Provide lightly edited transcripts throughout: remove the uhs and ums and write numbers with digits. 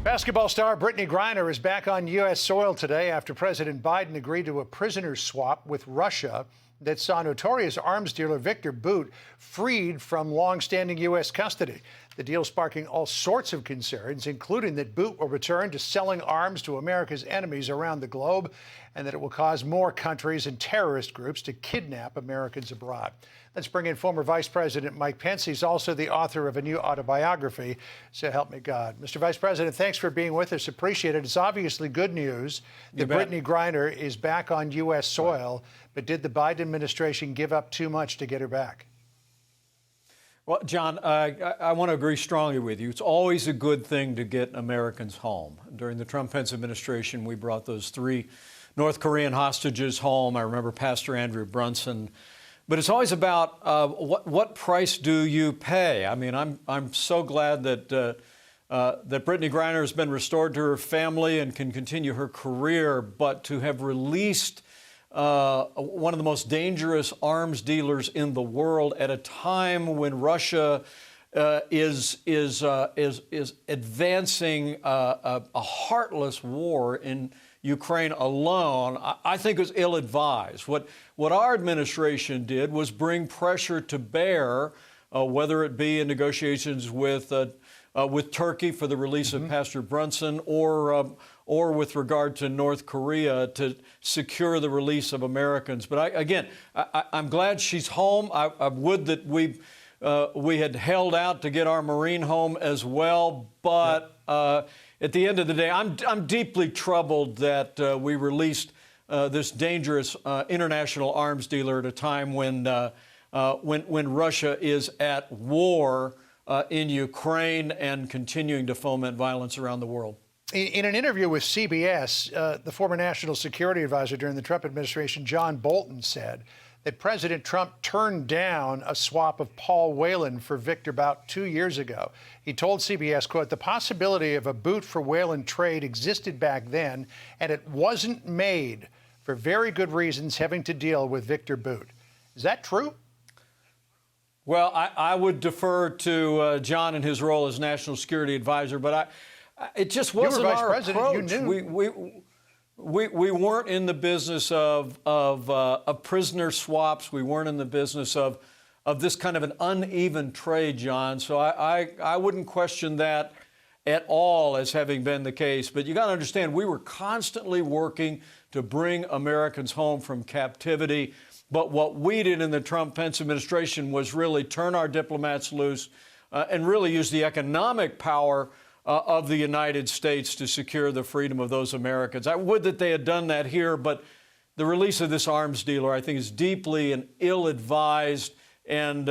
Basketball star Brittney Griner is back on U.S. soil today after President Biden agreed to a prisoner swap with Russia that saw notorious arms dealer Viktor Bout freed from long-standing U.S. custody. The deal sparking all sorts of concerns, including that Bout will return to selling arms to America's enemies around the globe and that it will cause more countries and terrorist groups to kidnap Americans abroad. Let's bring in former Vice President Mike Pence. He's also the author of a new autobiography, So Help Me God. Mr. Vice President, thanks for being with us. Appreciate it. It's obviously good news that Brittney Griner is back on U.S. soil, but did the Biden administration give up too much to get her back? Well, John, I want to agree strongly with you. It's always a good thing to get Americans home. During the Trump-Pence administration, we brought those 3 North Korean hostages home. I remember Pastor Andrew Brunson. But it's always about what price do you pay? I mean, I'm so glad that that Brittney Griner has been restored to her family and can continue her career, but to have released one of the most dangerous arms dealers in the world at a time when Russia is advancing a heartless war in Ukraine alone, I think is ill-advised. What our administration did was bring pressure to bear, whether it be in negotiations with Turkey for the release of Pastor Brunson or with regard to North Korea to secure the release of Americans. But I'm glad she's home. I would that we had held out to get our Marine home as well. But at the end of the day, I'm deeply troubled that we released this dangerous international arms dealer at a time when Russia is at war in Ukraine and continuing to foment violence around the world. In an interview with CBS, the former national security advisor during the Trump administration, John Bolton, said that President Trump turned down a swap of Paul Whelan for Viktor Bout 2 years ago. He told CBS, quote, "The possibility of a Bout for Whelan trade existed back then, and it wasn't made for very good reasons having to deal with Viktor Bout." Is that true? Well, I would defer to John in his role as national security advisor, but it just wasn't our approach. You were Vice President, you knew. We weren't in the business of prisoner swaps. We weren't in the business of this kind of an uneven trade, John. So I wouldn't question that at all as having been the case. But you got to understand, we were constantly working to bring Americans home from captivity. But what we did in the Trump-Pence administration was really turn our diplomats loose and really use the economic power of the United States to secure the freedom of those Americans. I would that they had done that here, but the release of this arms dealer, I think, is deeply and ill-advised. And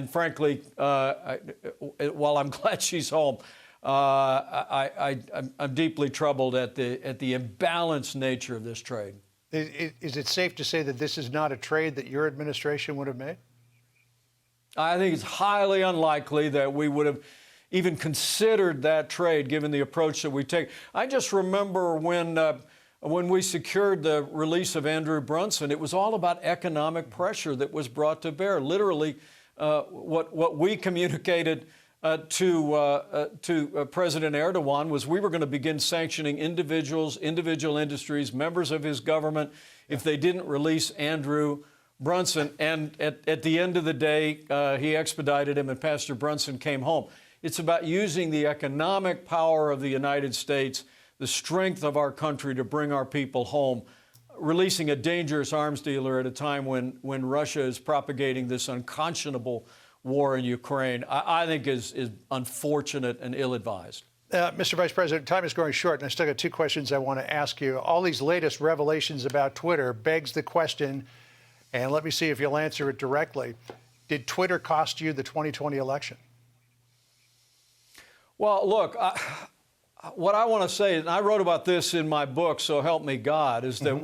frankly, while I'm glad she's home, I'm deeply troubled at the imbalanced nature of this trade. Is it safe to say that this is not a trade that your administration would have made? I think it's highly unlikely that we would have even considered that trade, given the approach that we take. I just remember when we secured the release of Andrew Brunson, it was all about economic pressure that was brought to bear. Literally, what we communicated to President Erdogan was we were going to begin sanctioning individual industries, members of his government, if they didn't release Andrew Brunson. And at the end of the day, he expedited him and Pastor Brunson came home. It's about using the economic power of the United States, the strength of our country to bring our people home, releasing a dangerous arms dealer at a time when Russia is propagating this unconscionable war in Ukraine, I think is unfortunate and ill-advised. Mr. Vice President, time is growing short, and I still got 2 questions I want to ask you. All these latest revelations about Twitter begs the question, and let me see if you'll answer it directly. Did Twitter cost you the 2020 election? Well, look, what I want to say, and I wrote about this in my book, So Help Me God, is that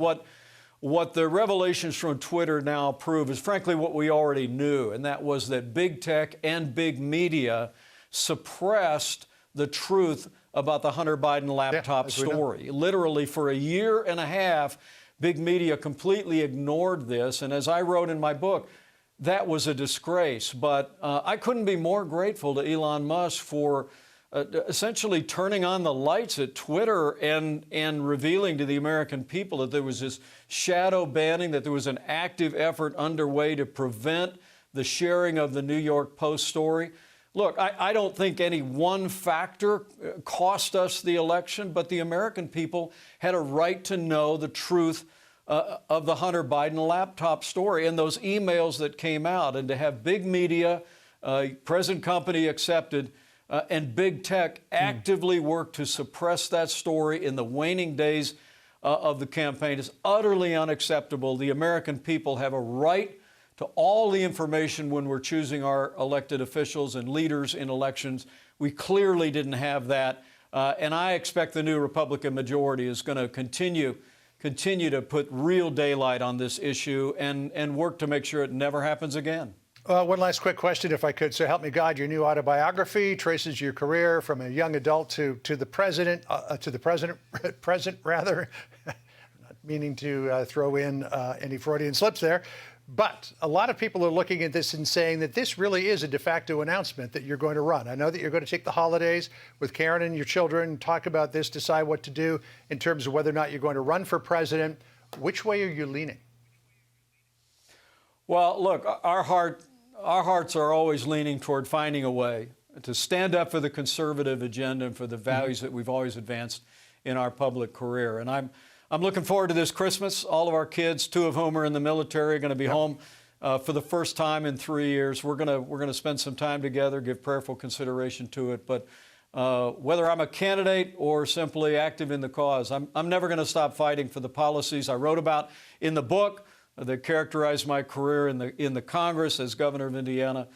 what the revelations from Twitter now prove is frankly what we already knew, and that was that big tech and big media suppressed the truth about the Hunter Biden laptop story. Literally for a year and a half, big media completely ignored this, and as I wrote in my book, that was a disgrace. But I couldn't be more grateful to Elon Musk for essentially turning on the lights at Twitter and revealing to the American people that there was this shadow banning, that there was an active effort underway to prevent the sharing of the New York Post story. Look, I don't think any one factor cost us the election, but the American people had a right to know the truth of the Hunter Biden laptop story and those emails that came out, and to have big media, present company accepted, and big tech actively work to suppress that story in the waning days of the campaign is utterly unacceptable. The American people have a right to all the information when we're choosing our elected officials and leaders in elections. We clearly didn't have that, and I expect the new Republican majority is going to continue to put real daylight on this issue and work to make sure it never happens again. One last quick question, if I could. So help me God, your new autobiography traces your career from a young adult to the president, present rather. Not meaning to throw in any Freudian slips there. But a lot of people are looking at this and saying that this really is a de facto announcement that you're going to run. I know that you're going to take the holidays with Karen and your children, talk about this, decide what to do in terms of whether or not you're going to run for president. Which way are you leaning? Well, look, our hearts are always leaning toward finding a way to stand up for the conservative agenda and for the values that we've always advanced in our public career. And I'm looking forward to this Christmas. All of our kids, 2 of whom are in the military, are going to be home for the first time in 3 years. We're going to spend some time together, give prayerful consideration to it. But whether I'm a candidate or simply active in the cause, I'm never going to stop fighting for the policies I wrote about in the book that characterized my career in the Congress as governor of Indiana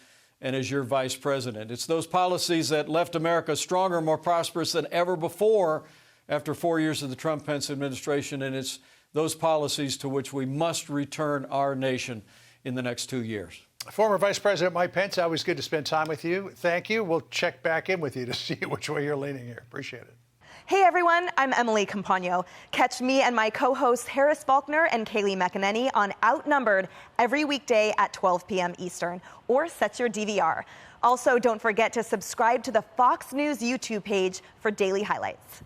and as your vice president. It's those policies that left America stronger, more prosperous than ever before after 4 years of the Trump-Pence administration, and it's those policies to which we must return our nation in the next 2 years. Former Vice President Mike Pence, always good to spend time with you. Thank you. We'll check back in with you to see which way you're leaning here. Appreciate it. Hey everyone, I'm Emily Campagno. Catch me and my co-hosts Harris Faulkner and Kaylee McEnany on Outnumbered every weekday at 12 p.m. Eastern, or set your DVR. Also, don't forget to subscribe to the Fox News YouTube page for daily highlights.